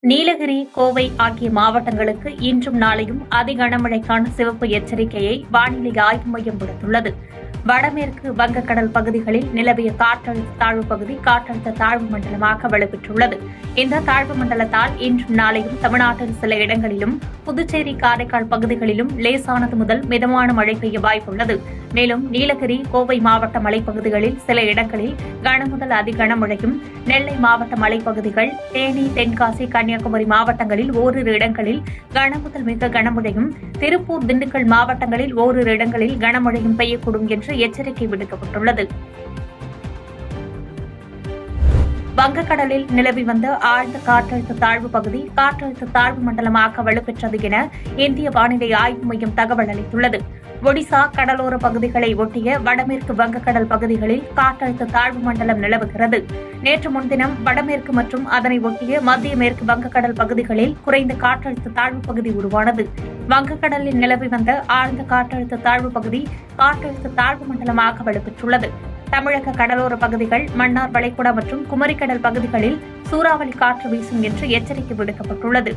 நீலகிரி, கோவை ஆகிய மாவட்டங்களுக்கு இன்றும் நாளையும் அதி கனமழைக்கான சிவப்பு எச்சரிக்கையை வானிலை ஆய்வு மையம் விடுத்துள்ளது. வடமேற்கு வங்கக்கடல் பகுதிகளில் நிலவிய காற்றழுத்த தாழ்வு பகுதி காற்றழுத்த தாழ்வு மண்டலமாக வலுப்பெற்றுள்ளது. இந்த தாழ்வு மண்டலத்தால் இன்றும் நாளையும் தமிழ்நாட்டின் சில இடங்களிலும், புதுச்சேரி, காரைக்கால் பகுதிகளிலும் லேசானது முதல் மிதமான மழை பெய்ய வாய்ப்புள்ளது. மேலும் நீலகிரி, கோவை மாவட்ட மலைப்பகுதிகளில் சில இடங்களில் கனமுதல் அதி கனமழையும், நெல்லை மாவட்ட மலைப்பகுதிகள், தேனி, தென்காசி, கன்னியாகுமரி மாவட்டங்களில் ஓரிரு இடங்களில் கனமுதல் மிக கனமழையும், திருப்பூர், திண்டுக்கல் மாவட்டங்களில் ஓரிரு இடங்களில் கனமழையும் பெய்யக்கூடும் என்று எச்சரிக்கை விடுக்கப்பட்டுள்ளது. வங்கக்கடலில் நிலவி வந்த ஆழ்ந்த காற்றழுத்த தாழ்வு பகுதி காற்றழுத்த தாழ்வு மண்டலமாக வலுப்பெற்றது என இந்திய வானிலை ஆய்வு மையம் தகவல் அளித்துள்ளது. ஒடிசா கடலோர பகுதிகளை ஒட்டிய வடமேற்கு வங்கக்கடல் பகுதிகளில் காற்றழுத்த தாழ்வு மண்டலம் நிலவுகிறது. நேற்று முன்தினம் வடமேற்கு மற்றும் அதனை ஒட்டிய மத்திய மேற்கு வங்கக்கடல் பகுதிகளில் குறைந்த காற்றழுத்த தாழ்வு பகுதி உருவானது. வங்கக்கடலில் நிலவி வந்த ஆழ்ந்த காற்றழுத்த தாழ்வு பகுதி காற்றழுத்த தாழ்வு மண்டலமாக வலுப்பெற்றுள்ளது. தமிழக கடலோர பகுதிகள், மன்னார் வளைகுடா மற்றும் குமரிக்கடல் பகுதிகளில் சூறாவளி காற்று வீசும் என்று எச்சரிக்கை விடுக்கப்பட்டுள்ளது.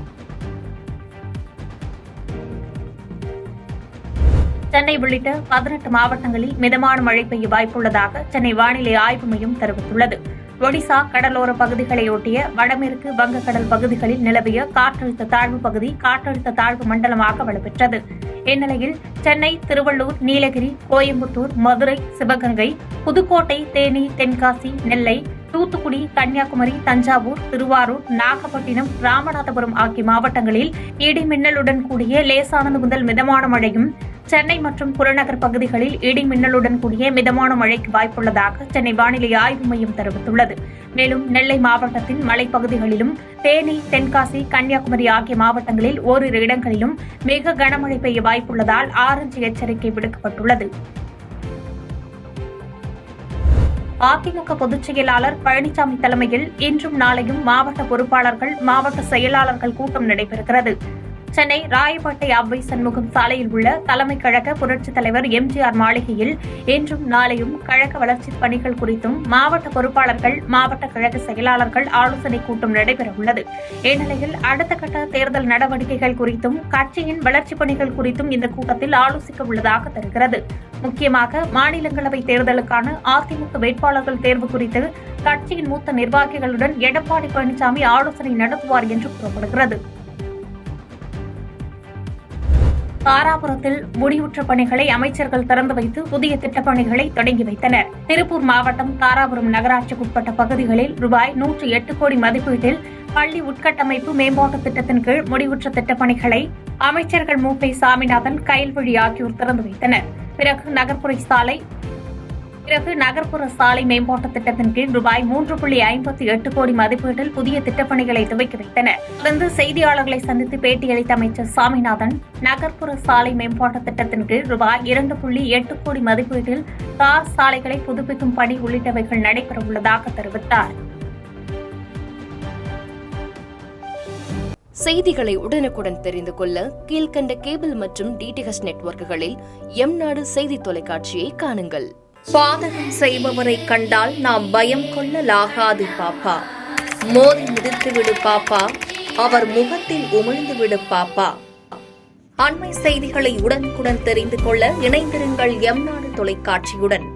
சென்னை உள்ளிட்ட 18 மாவட்டங்களில் மிதமான மழை பெய்ய வாய்ப்புள்ளதாக சென்னை வானிலை ஆய்வு மையம் தெரிவித்துள்ளது. ஒடிசா கடலோர பகுதிகளையொட்டிய வடமேற்கு வங்கக்கடல் பகுதிகளில் நிலவிய காற்றழுத்த தாழ்வு பகுதி காற்றழுத்த தாழ்வு மண்டலமாக வலுப்பெற்றது. இந்நிலையில் சென்னை, திருவள்ளூர், நீலகிரி, கோயம்புத்தூர், மதுரை, சிவகங்கை, புதுக்கோட்டை, தேனி, தென்காசி, நெல்லை, தூத்துக்குடி, கன்னியாகுமரி, தஞ்சாவூர், திருவாரூர், நாகப்பட்டினம், ராமநாதபுரம் ஆகிய மாவட்டங்களில் இடி மின்னலுடன் கூடிய லேசானது முதல் மிதமான மழையும், சென்னை மற்றும் புறநகர் பகுதிகளில் இடி மின்னலுடன் கூடிய மிதமான மழைக்கு வாய்ப்புள்ளதாக சென்னை வானிலை ஆய்வு மையம் தெரிவித்துள்ளது. மேலும் நெல்லை மாவட்டத்தின் மலைப்பகுதிகளிலும், தேனி, தென்காசி, கன்னியாகுமரி ஆகிய மாவட்டங்களில் ஓரிரு இடங்களிலும் மிக கனமழை பெய்ய வாய்ப்புள்ளதால் ஆரஞ்சு எச்சரிக்கை விடுக்கப்பட்டுள்ளது. அதிமுக பொதுச் செயலாளர் பழனிசாமி தலைமையில் இன்றும் நாளையும் மாவட்ட பொறுப்பாளர்கள், மாவட்ட செயலாளர்கள் கூட்டம் நடைபெறுகிறது. சென்னை ராயப்பேட்டை அவ்வை சண்முகம் சாலையில் உள்ள தலைமை கழக புரட்சித் தலைவர் எம்ஜிஆர் மாளிகையில் இன்றும் நாளையும் கழக வளர்ச்சிப் பணிகள் குறித்தும் மாவட்ட பொறுப்பாளர்கள், மாவட்ட கழக செயலாளர்கள் ஆலோசனைக் கூட்டம் நடைபெறவுள்ளது. இந்நிலையில் அடுத்த கட்ட தேர்தல் நடவடிக்கைகள் குறித்தும், கட்சியின் வளர்ச்சிப் பணிகள் குறித்தும் இந்த கூட்டத்தில் ஆலோசிக்க உள்ளதாக தெரிகிறது. முக்கியமாக மாநிலங்களவை தேர்தலுக்கான அதிமுக வேட்பாளர்கள் தேர்வு குறித்து கட்சியின் மூத்த நிர்வாகிகளுடன் எடப்பாடி பழனிசாமி ஆலோசனை நடத்துவார் என்று கூறப்படுகிறது. தாராபுரத்தில் முடிவுற்ற பணிகளை அமைச்சர்கள் திறந்து வைத்து புதிய திட்டப்பணிகளை தொடங்கி வைத்தனர். திருப்பூர் மாவட்டம் தாராபுரம் நகராட்சிக்குட்பட்ட பகுதிகளில் ரூபாய் 108 கோடி மதிப்பீட்டில் பள்ளி உட்கட்டமைப்பு மேம்பாட்டு திட்டத்தின் கீழ் முடிவுற்ற திட்டப்பணிகளை அமைச்சர்கள் மு. சாமிநாதன், கயல்விழி ஆகியோர் திறந்து வைத்தனர். பிறகு நகர்ப்புற சாலை மேம்பாட்டு திட்டத்தின் கீழ் ரூபாய் 3.58 கோடி மதிப்பீட்டில் புதிய திட்டப்பணிகளை துவக்கி வைத்தனர். தொடர்ந்து செய்தியாளர்களை சந்தித்து பேட்டியளித்த அமைச்சர் சாமிநாதன், நகர்ப்புற சாலை மேம்பாட்டு திட்டத்தின் கீழ் ரூபாய் 2.8 கோடி மதிப்பீட்டில் தார் சாலைகளை புதுப்பிக்கும் பணி உள்ளிட்டவைகள் நடைபெறவுள்ளதாக தெரிவித்தார். செய்திகளை உடனுக்குடன் தெரிந்து கொள்ள கீழ்கண்ட கேபிள் மற்றும் DTH நெட்வொர்க்குகளில் எம்நாடு செய்தி தொலைக்காட்சியை காணுங்கள். பாதகம் செய்பவரை கண்டால் நாம் பயம் கொள்ளலாகாது பாப்பா. மோதி மிதித்து விடு பாப்பா, அவர் முகத்தில் உமிழ்ந்து விடு பாப்பா. அண்மை செய்திகளை உடனுக்குடன் தெரிந்து கொள்ள இணைந்திருங்கள் எம்நாடு தொலைக்காட்சியுடன்.